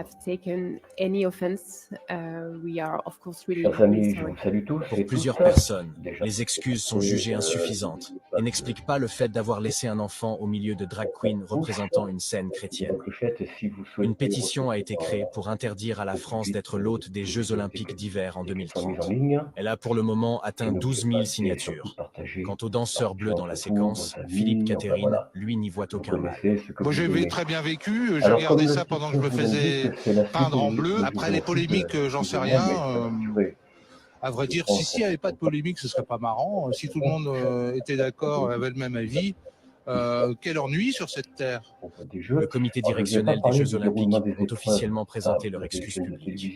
have taken any offense, we are of course really, Chers really amis, je sorry. vous salue tous Pour et plusieurs toutes. personnes, Déjà, les excuses sont jugées insuffisantes et n'expliquent pas le fait d'avoir laissé un enfant au milieu de drag queens représentant une scène chrétienne. si vous souhaitez Une pétition a été créée pour interdire à la France d'être l'hôte des Jeux Olympiques d'hiver en 2030. Elle a pour le moment atteint 12 000 signatures. Quant au danseur bleu dans la séquence, Philippe Catherine, lui n'y voit aucun mal. Moi j'ai très bien vécu, j'ai regardé ça pendant que je me faisais peindre en bleu. Après les polémiques, j'en sais rien. À vrai dire, s'il n'y avait pas de polémique, ce serait pas marrant. Si tout le monde était d'accord, avait le même avis, quel ennui sur cette terre. Le comité directionnel des Jeux Olympiques ont officiellement présenté leur excuse publique.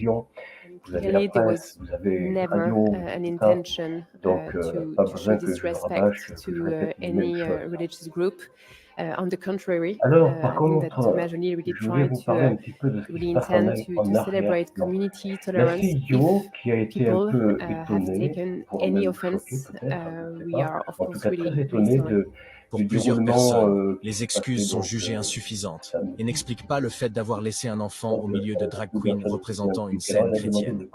Clearly, there was never an intention to show disrespect to any religious group. On the contrary, I think that Majoni really tried to really intend to celebrate community tolerance. If people have taken any offense, we are of course really, really sorry. Pour plusieurs personnes, les excuses sont jugées insuffisantes et n'expliquent pas le fait d'avoir laissé un enfant au milieu de drag queens représentant une scène chrétienne.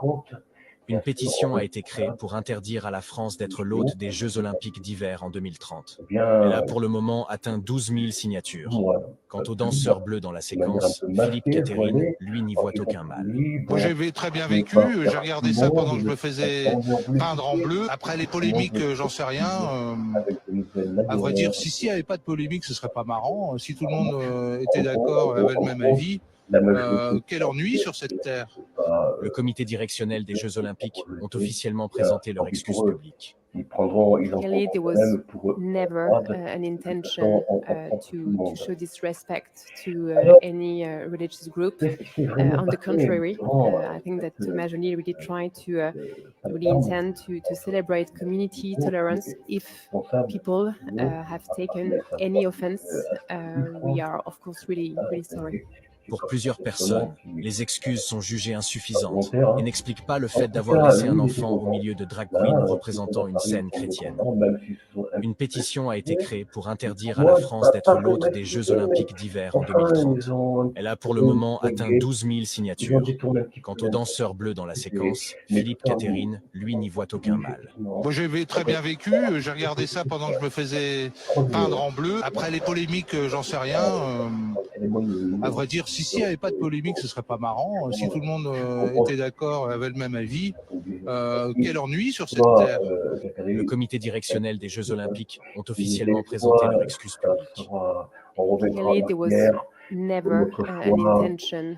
Une pétition a été créée pour interdire à la France d'être l'hôte des Jeux Olympiques d'hiver en 2030. Elle a pour le moment atteint 12 000 signatures. Quant au danseur bleu dans la séquence, Philippe Catherine, lui n'y voit aucun mal. Moi j'ai très bien vécu, j'ai regardé ça pendant que je me faisais peindre en bleu. Après les polémiques, j'en sais rien. À vrai dire, s'il n'y avait pas de polémique, ce serait pas marrant. Si tout le monde était d'accord, avait le même avis, quel ennui sur cette terre. Le comité directionnel des Jeux Olympiques ont officiellement présenté leur excuse publique. Clearly, there was never an intention to show disrespect to any religious group. On the contrary, I think that Majoni really tried to really intend to celebrate community tolerance. If people have taken any offense, we are of course really, really sorry. Pour plusieurs personnes, les excuses sont jugées insuffisantes et n'expliquent pas le fait d'avoir laissé un enfant au milieu de drag queens représentant une scène chrétienne. Une pétition a été créée pour interdire à la France d'être l'hôte des Jeux Olympiques d'hiver en 2030. Elle a pour le moment atteint 12 000 signatures. Quant au danseur bleu dans la séquence, Philippe Catherine, lui n'y voit aucun mal. Moi j'ai très bien vécu, j'ai regardé ça pendant que je me faisais peindre en bleu. Après les polémiques, j'en sais rien. À vrai dire, s'il n'y avait pas de polémique, ce serait pas marrant. Si tout le monde était d'accord, avait le même avis, quel ennui sur cette terre. Le comité directionnel des Jeux Olympiques ont officiellement présenté leur excuse publique. Clearly, there was never an intention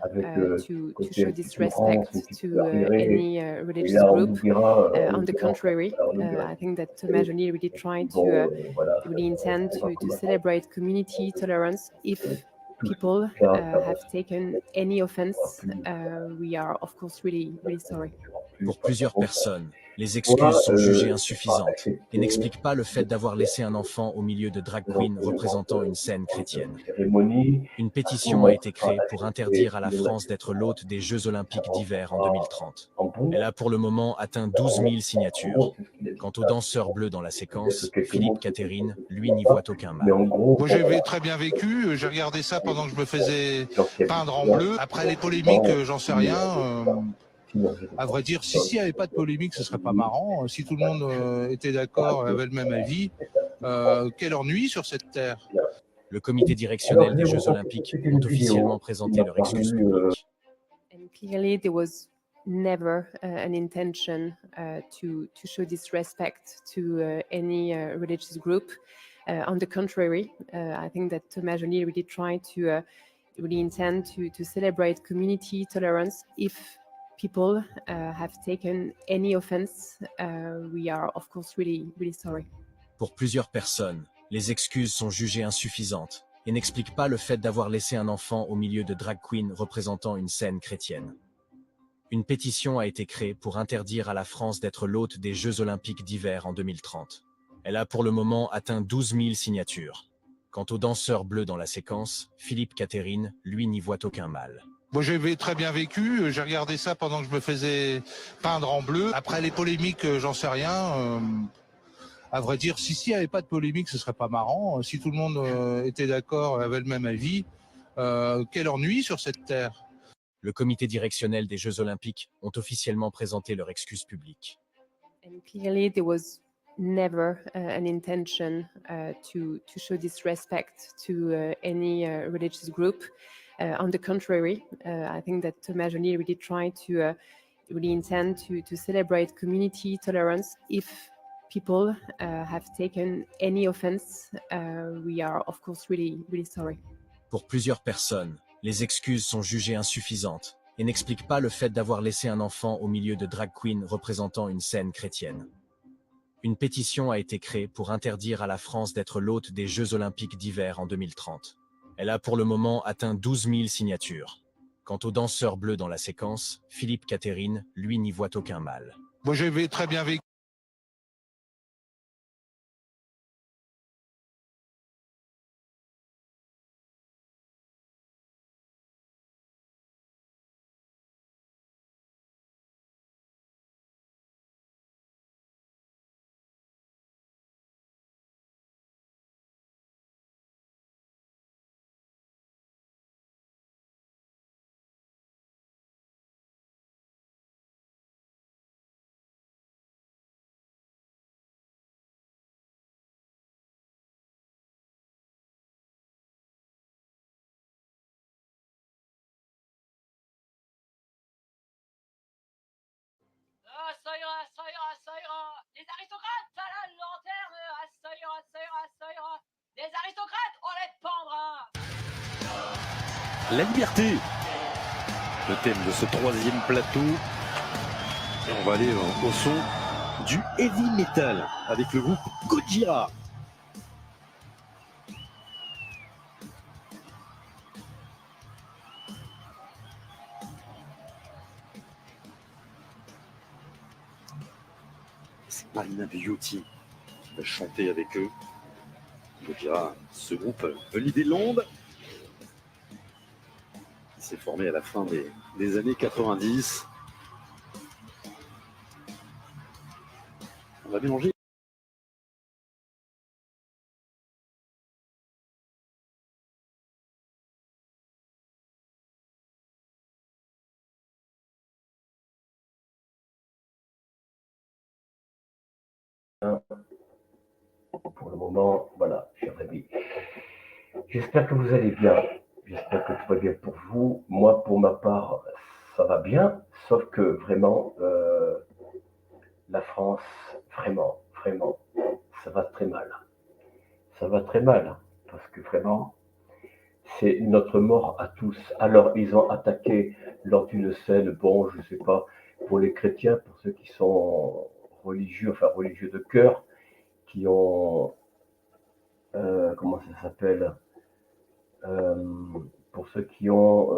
to show disrespect to any religious group. On the contrary, I think that Majoni really tried to really intend to celebrate community tolerance. If people have taken any offense, we are of course really, really sorry. Pour plusieurs personnes, les excuses sont jugées insuffisantes et n'expliquent pas le fait d'avoir laissé un enfant au milieu de drag queens représentant une scène chrétienne. Une pétition a été créée pour interdire à la France d'être l'hôte des Jeux Olympiques d'hiver en 2030. Elle a pour le moment atteint 12 000 signatures. Quant au danseur bleu dans la séquence, Philippe Catherine, lui n'y voit aucun mal. Moi j'ai très bien vécu, j'ai regardé ça pendant que je me faisais peindre en bleu. Après les polémiques, j'en sais rien. À vrai dire, s'il n'y avait pas de polémique, ce serait pas marrant. Si tout le monde était d'accord, avait le même avis, quel ennui sur cette terre. Le comité directionnel des Jeux Olympiques ont officiellement présenté leur excuse publique. And clearly, there was never an intention to show disrespect to any religious group. On the contrary, I think that Majoni really tried to really intend to celebrate community tolerance. If people have taken any offense, we are of course really, really sorry. Pour plusieurs personnes, les excuses sont jugées insuffisantes et n'expliquent pas le fait d'avoir laissé un enfant au milieu de drag queens représentant une scène chrétienne. Une pétition a été créée pour interdire à la France d'être l'hôte des Jeux Olympiques d'hiver en 2030. Elle a pour le moment atteint 12 000 signatures. Quant au danseur bleu dans la séquence, Philippe Catherine, lui n'y voit aucun mal. Moi j'ai très bien vécu, j'ai regardé ça pendant que je me faisais peindre en bleu. Après les polémiques, j'en sais rien. À vrai dire, s'il n'y avait pas de polémique, ce serait pas marrant. Si tout le monde était d'accord, avait le même avis, quel ennui sur cette terre. Le comité directionnel des Jeux Olympiques ont officiellement présenté leur excuse publique. And clearly, there was never an intention to show disrespect to any religious group. On the contrary, I think that Thomas Joly really tried to really intend to celebrate community tolerance. If people have taken any offense, we are of course really sorry. Pour plusieurs personnes, les excuses sont jugées insuffisantes et n'expliquent pas le fait d'avoir laissé un enfant au milieu de drag queens représentant une scène chrétienne. Une pétition a été créée pour interdire à la France d'être l'hôte des Jeux Olympiques d'hiver en 2030. Elle a pour le moment atteint 12 000 signatures. Quant au danseur bleu dans la séquence, Philippe Catherine, lui, n'y voit aucun mal. Moi, j'ai très bien vécu. Ça ira, ça ira, ça ira. Les aristocrates à la lanterne. Ça ira, ça ira, ça ira. Les aristocrates, on les pendra. La liberté, le thème de ce troisième plateau. Et on va aller au son du heavy metal avec le groupe Gojira. C'est Marina Beauty qui va chanter avec eux. Gojira, ce groupe venu des Landes, qui s'est formé à la fin des années 90. On va mélanger. Pour le moment, voilà, chers amis. J'espère que vous allez bien. J'espère que tout va bien pour vous. Moi, pour ma part, ça va bien. Sauf que vraiment, la France, vraiment, ça va très mal. Ça va très mal. Parce que vraiment, c'est notre mort à tous. Alors, ils ont attaqué lors d'une scène, bon, je ne sais pas, pour les chrétiens, pour ceux qui sont religieux, enfin religieux de cœur, qui ont, comment ça s'appelle, pour ceux qui ont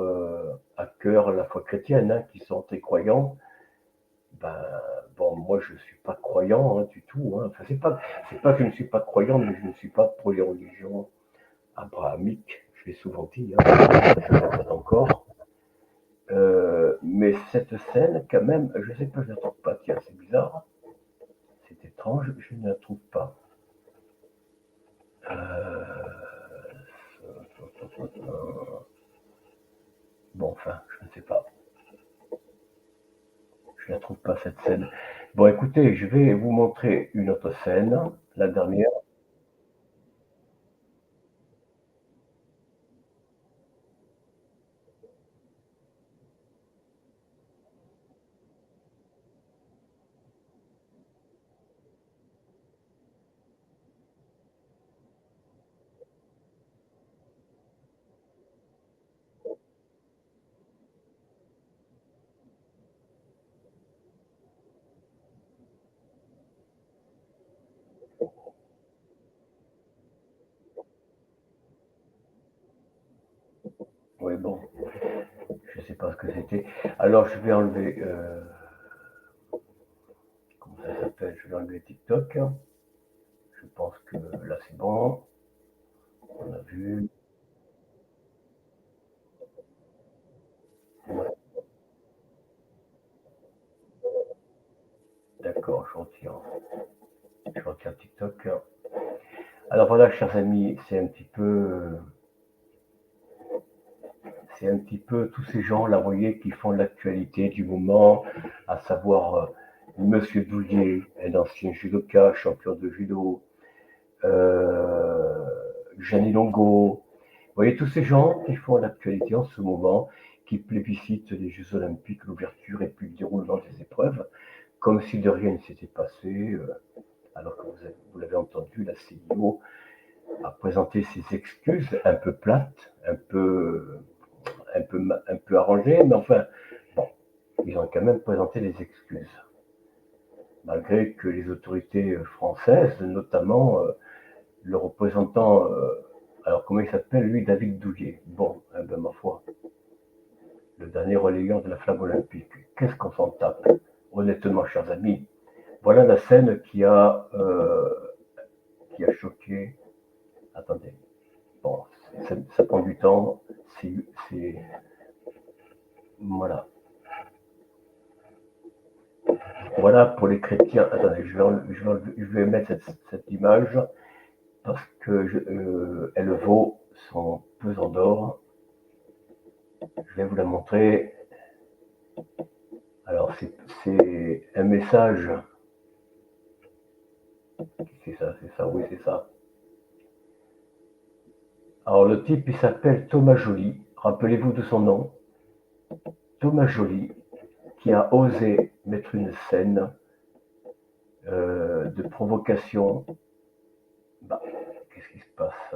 à cœur la foi chrétienne, hein, qui sont très croyants, ben, bon, moi je ne suis pas croyant, hein, du tout. Hein. Enfin, c'est pas que je ne suis pas croyant, mais je ne suis pas pour les religions abrahamiques. Je l'ai souvent dit, hein, je le répète encore. Mais cette scène, quand même, je ne sais pas, je ne la trouve pas. Tiens, c'est bizarre. C'est étrange, je ne la trouve pas. Bon, enfin, je ne sais pas. Je ne la trouve pas, cette scène. Bon, écoutez, je vais vous montrer une autre scène, la dernière. Oui, bon, je ne sais pas ce que c'était. Alors, je vais enlever, comment ça s'appelle? Je vais enlever TikTok. Je pense que là, c'est bon. On a vu. Ouais. D'accord, je retire TikTok. Alors voilà, chers amis, c'est un petit peu c'est un petit peu tous ces gens-là, vous voyez, qui font l'actualité du moment, à savoir Monsieur Douillet, un ancien judoka, champion de judo, Gianni Longo. Vous voyez, tous ces gens qui font l'actualité en ce moment, qui plébiscitent les Jeux Olympiques, l'ouverture et puis le déroulement des épreuves, comme si de rien ne s'était passé, alors que vous l'avez entendu, la CIO a présenté ses excuses un peu plates, un peu arrangées, mais enfin, bon, ils ont quand même présenté les excuses. Malgré que les autorités françaises, notamment le représentant, alors comment il s'appelle lui, David Douillet, bon, ben, ma foi, le dernier relayeur de la flamme olympique, qu'est-ce qu'on s'en tape, honnêtement, chers amis. Voilà la scène qui a choqué. Attendez, bon, ça prend du temps, c'est voilà. Voilà pour les chrétiens. Attendez, je vais mettre cette image parce que elle vaut son pesant d'or. Je vais vous la montrer. Alors, c'est un message. C'est ça, oui, c'est ça. Alors, le type, il s'appelle Thomas Joly. Rappelez-vous de son nom. Thomas Joly, qui a osé mettre une scène de provocation. Bah, qu'est-ce qui se passe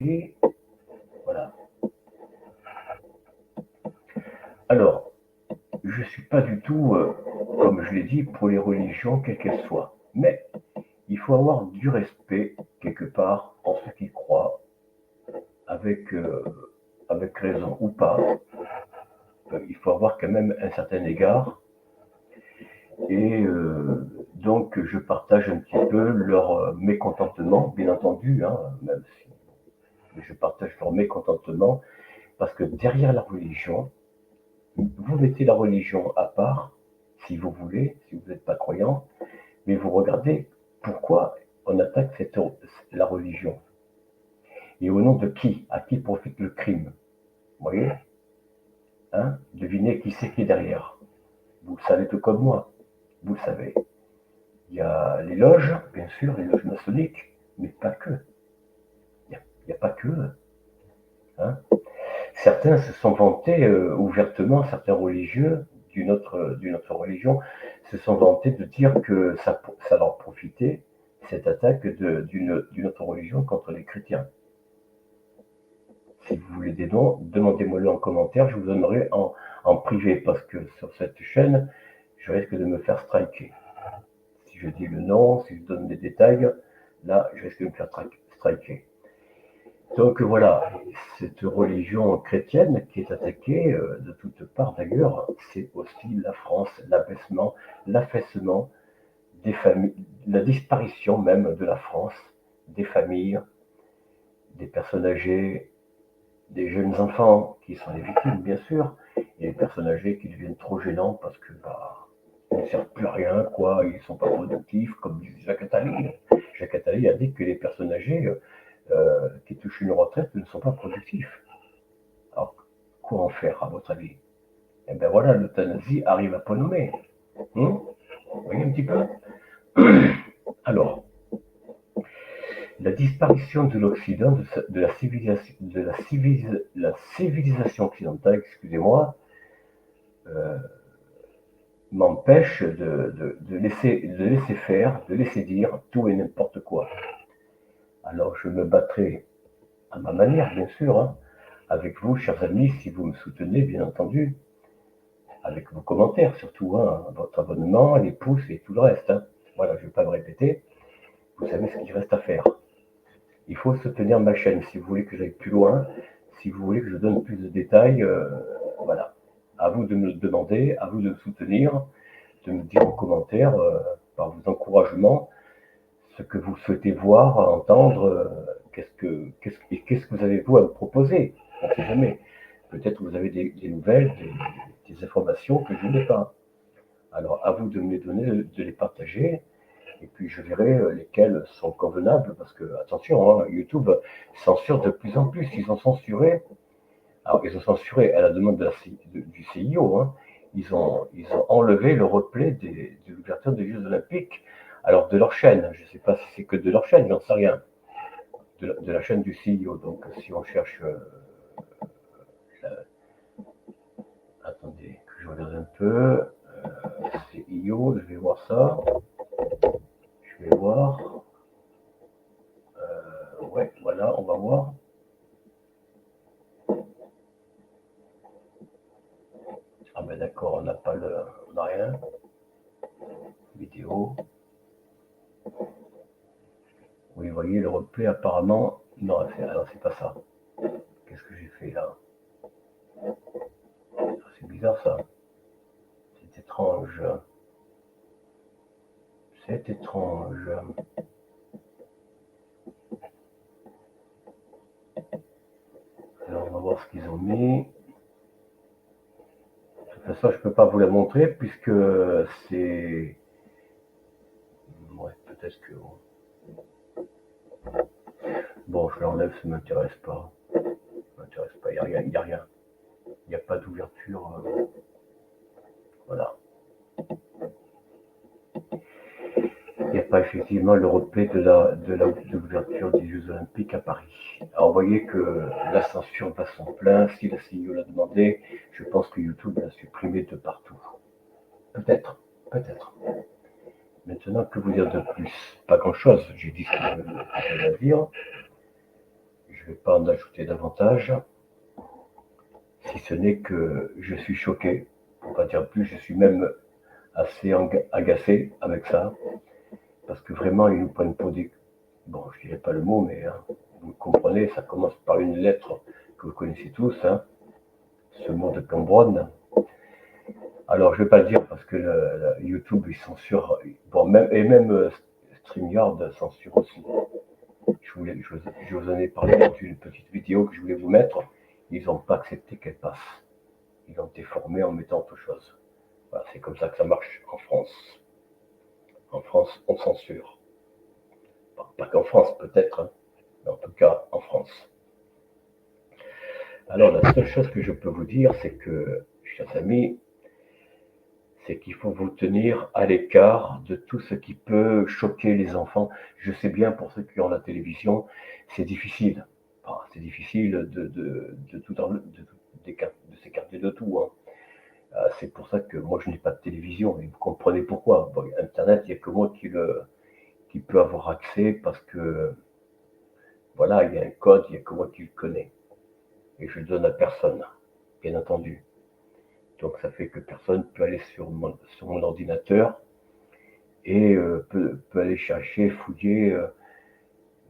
ici. Voilà. Alors, je ne suis pas du tout, comme je l'ai dit, pour les religions, quelles qu'elles soient. Mais il faut avoir du respect, quelque part, en ceux qui croient, avec raison ou pas. Il faut avoir quand même un certain égard. Et donc, je partage un petit peu leur mécontentement, bien entendu, hein, même si je partage leur mécontentement, parce que derrière la religion, vous mettez la religion à part, si vous voulez, si vous n'êtes pas croyant, mais vous regardez pourquoi on attaque la religion. Et au nom de qui? À qui profite le crime? Vous voyez, hein? Devinez qui c'est qui est derrière. Vous le savez tout comme moi, vous le savez. Il y a les loges, bien sûr, les loges maçonniques, mais pas que. Il n'y a pas que. Hein? Certains se sont vantés ouvertement, certains religieux d'une autre religion, se sont vantés de dire que ça leur profitait, cette attaque d'une autre religion contre les chrétiens. Si vous voulez des noms, demandez-moi-le en commentaire, je vous donnerai en privé, parce que sur cette chaîne, je risque de me faire striker. Si je dis le nom, si je donne des détails, là, je risque de me faire striker. Donc voilà, cette religion chrétienne qui est attaquée de toutes parts d'ailleurs, c'est aussi la France, l'affaissement des familles, la disparition même de la France, des familles, des personnes âgées, des jeunes enfants qui sont les victimes bien sûr, et les personnes âgées qui deviennent trop gênants parce que ils ne servent plus à rien, quoi, ils ne sont pas productifs, comme disait Jacques Attali. Jacques Attali a dit que les personnes âgées qui touchent une retraite ne sont pas productifs. Alors, quoi en faire, à votre avis? Eh bien voilà, l'euthanasie arrive à point nommé. Vous voyez un petit peu? Alors, la disparition de l'Occident, de la civilisation occidentale, excusez-moi, m'empêche de laisser faire, de laisser dire tout et n'importe quoi. Alors je me battrai à ma manière, bien sûr, hein, avec vous, chers amis, si vous me soutenez, bien entendu, avec vos commentaires surtout, hein, votre abonnement, les pouces et tout le reste. Hein. Voilà, je ne vais pas me répéter. Vous savez ce qu'il reste à faire. Il faut soutenir ma chaîne si vous voulez que j'aille plus loin, si vous voulez que je donne plus de détails. Voilà. À vous de me le demander, à vous de me soutenir, de me dire en commentaire, par vos encouragements, ce que vous souhaitez voir, entendre, qu'est-ce que vous avez vous à me proposer. On ne sait jamais. Peut-être que vous avez des nouvelles, des informations que je n'ai pas. Alors à vous de me les donner, de les partager, et puis je verrai lesquelles sont convenables, parce que, attention, hein, YouTube censure de plus en plus, ils ont censuré, alors ils ont censuré à la demande du CIO, hein, ils ont enlevé le replay de l'ouverture des Jeux Olympiques, alors de leur chaîne, je ne sais pas si c'est que de leur chaîne, j'en sais rien, de la chaîne du CIO, donc si on cherche, attendez, que je regarde un peu, CIO, je vais voir ça, je vais voir, ouais, voilà, on va voir. Ah ben d'accord, on n'a pas on n'a rien. Vidéo. Oui, vous voyez le replay apparemment. Non, alors c'est pas ça. Qu'est-ce que j'ai fait là? C'est bizarre ça. C'est étrange. C'est étrange. Alors on va voir ce qu'ils ont mis. De toute façon, je ne peux pas vous la montrer puisque c'est. Ouais, peut-être que. Bon, je l'enlève, ça ne m'intéresse pas. Ça m'intéresse pas, il n'y a rien. Il n'y a pas d'ouverture. Voilà. Il n'y a pas effectivement le replay de l'ouverture des Jeux Olympiques à Paris. Alors vous voyez que la censure va son plein. Si la CIO l'a demandé, je pense que YouTube l'a supprimé de partout. Peut-être. Maintenant, que vous dire de plus? Pas grand-chose. J'ai dit ce que j'avais à dire. Je je ne vais pas en ajouter davantage, si ce n'est que je suis choqué, pour ne pas dire plus, je suis même assez agacé avec ça, parce que vraiment, ils nous prennent pour des... Bon, je ne dirais pas le mot, mais hein, vous comprenez, ça commence par une lettre que vous connaissez tous, hein, ce mot de Cambronne. Alors, je ne vais pas le dire parce que YouTube, il censure, bon, même StreamYard censure aussi. Je vous en ai parlé dans une petite vidéo que je voulais vous mettre. Ils n'ont pas accepté qu'elle passe. Ils ont été formés en mettant autre chose. Voilà, c'est comme ça que ça marche en France. En France, on censure. Pas qu'en France, peut-être, hein, mais en tout cas en France. Alors, la seule chose que je peux vous dire, c'est que, chers amis, c'est qu'il faut vous tenir à l'écart de tout ce qui peut choquer les enfants. Je sais bien, pour ceux qui ont la télévision, c'est difficile. Enfin, c'est difficile de s'écarter de tout. Hein. C'est pour ça que moi, je n'ai pas de télévision. Et vous comprenez pourquoi. Bon, Internet, il n'y a que moi qui peut avoir accès parce que, voilà, il y a un code, il n'y a que moi qui le connais. Et je le donne à personne, bien entendu. Donc ça fait que personne peut aller sur mon ordinateur et peut aller chercher, fouiller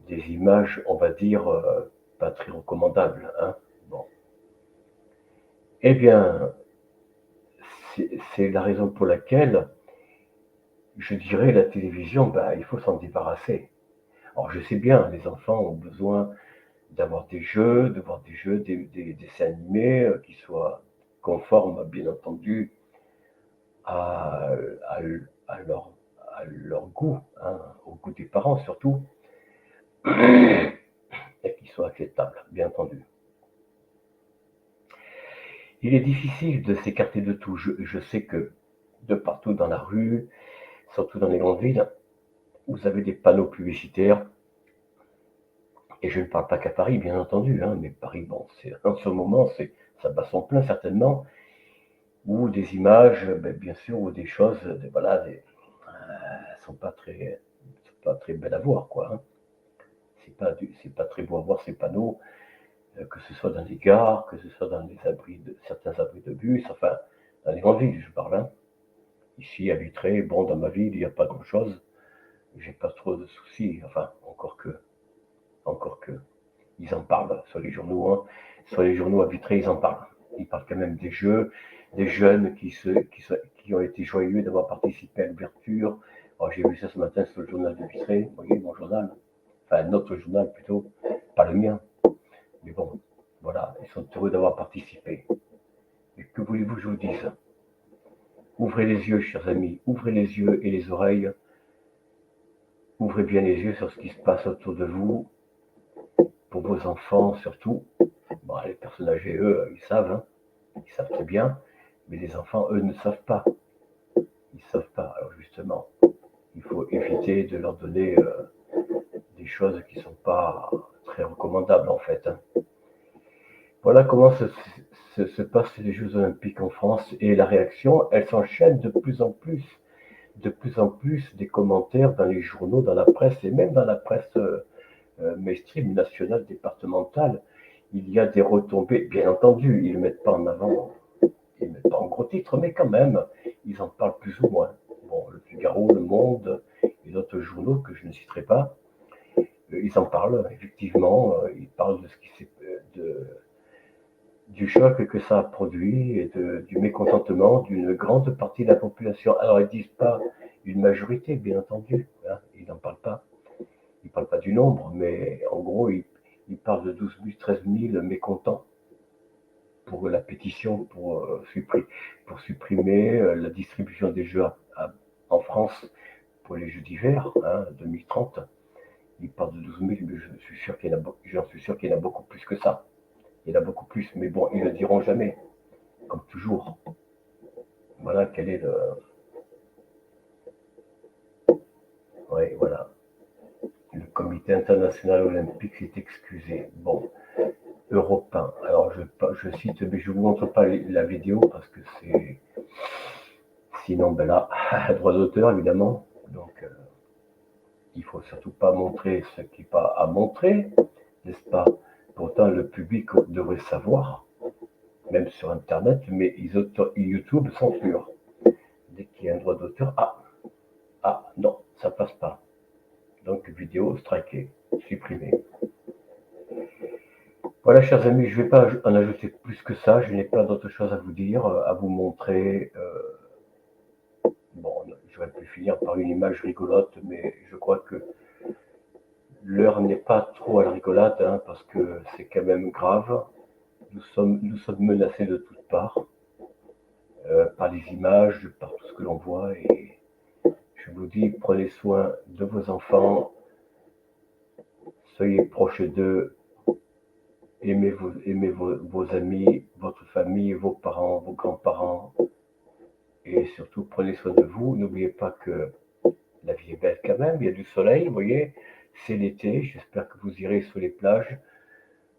des images, on va dire, pas très recommandables. Hein. Bon. Eh bien, c'est la raison pour laquelle je dirais la télévision, ben, il faut s'en débarrasser. Alors je sais bien, les enfants ont besoin d'avoir des jeux, des dessins animés qui soient conformes, bien entendu, à leur goût, hein, au goût des parents surtout, et qui soient acceptables, bien entendu. Il est difficile de s'écarter de tout. Je sais que de partout dans la rue, surtout dans les grandes villes, vous avez des panneaux publicitaires. Et je ne parle pas qu'à Paris, bien entendu, hein, mais Paris, bon, en ce moment, ça bat son plein certainement, ou des images, ben, bien sûr, ou des choses, voilà, sont pas très belles à voir, quoi. Hein. C'est pas très beau à voir ces panneaux, que ce soit dans les gares, que ce soit dans certains abris de bus, enfin, dans les grandes villes, je parle. Hein. Ici, à Vitré, bon, dans ma ville, il n'y a pas grand-chose. J'ai pas trop de soucis, enfin, encore que, ils en parlent sur les journaux. Hein. Sur les journaux à Vitré, ils en parlent. Ils parlent quand même des jeux, des jeunes qui ont été joyeux d'avoir participé à l'ouverture. Alors, j'ai vu ça ce matin sur le journal de Vitré, vous voyez, mon journal. Enfin, notre journal plutôt, pas le mien. Mais bon, voilà, ils sont heureux d'avoir participé. Et que voulez-vous que je vous dise? Ouvrez les yeux, chers amis, ouvrez les yeux et les oreilles. Ouvrez bien les yeux sur ce qui se passe autour de vous, pour vos enfants surtout. Bon, les personnes âgées, eux, ils savent très bien, mais les enfants, eux, ne savent pas. Ils ne savent pas. Alors justement, il faut éviter de leur donner des choses qui ne sont pas très recommandables en fait. Hein. Voilà comment se passent les Jeux Olympiques en France et la réaction, elle s'enchaîne de plus en plus des commentaires dans les journaux, dans la presse et même dans la presse mainstream, nationale, départementale. Il y a des retombées, bien entendu, ils ne mettent pas en avant, ils ne mettent pas en gros titre, mais quand même, ils en parlent plus ou moins. Bon, le Figaro, le Monde et d'autres journaux que je ne citerai pas, ils en parlent, effectivement, ils parlent de ce qui s'est du choc que ça a produit et du mécontentement d'une grande partie de la population. Alors, ils ne disent pas une majorité, bien entendu, hein, ils n'en parlent pas. Ils ne parlent pas du nombre, mais en gros, ils parlent de 12 000, 13 000 mécontents pour la pétition pour supprimer la distribution des jeux en France pour les Jeux d'hiver, hein, 2030. Ils parlent de 12 000, mais j'en suis sûr qu'il y en a beaucoup plus que ça. Il y en a beaucoup plus, mais bon, ils ne le diront jamais, comme toujours. Voilà quel est le... Oui, voilà. Le comité international olympique s'est excusé. Bon, Europe 1. Alors, je cite, mais je ne vous montre pas la vidéo parce que c'est... Sinon, ben là, droit d'auteur, évidemment. Donc, il ne faut surtout pas montrer ce qui n'est pas à montrer, n'est-ce pas? pourtant le public devrait savoir, même sur Internet, mais YouTube censure. Dès qu'il y a un droit d'auteur, non, ça passe pas. Donc vidéo strikée, supprimée. Voilà, chers amis, je ne vais pas en ajouter plus que ça. Je n'ai pas d'autre chose à vous dire, à vous montrer. Bon, j'aurais pu finir par une image rigolote, mais je crois que l'heure n'est pas trop à la rigolade, hein, parce que c'est quand même grave. Nous sommes menacés de toutes parts, par les images, par tout ce que l'on voit. Et je vous dis, prenez soin de vos enfants, soyez proches d'eux, aimez vos amis, votre famille, vos parents, vos grands-parents. Et surtout, prenez soin de vous. N'oubliez pas que la vie est belle quand même. Il y a du soleil, vous voyez. C'est l'été. J'espère que vous irez sur les plages.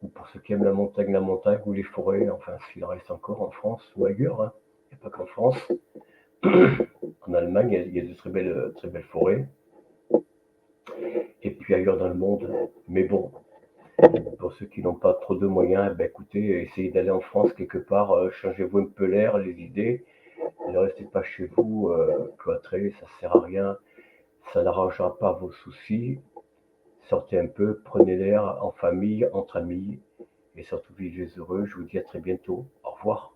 Ou pour ceux qui aiment la montagne ou les forêts. Enfin, s'il en reste encore en France ou ailleurs. Hein. Il n'y a pas qu'en France. En Allemagne, il y a de très belles forêts. Et puis ailleurs dans le monde. Mais bon, pour ceux qui n'ont pas trop de moyens, écoutez, essayez d'aller en France quelque part. Changez-vous un peu l'air, les idées. Ne restez pas chez vous cloîtrés, ça ne sert à rien, ça n'arrangera pas vos soucis. Sortez un peu, prenez l'air en famille, entre amis, et surtout vivez heureux. Je vous dis à très bientôt. Au revoir.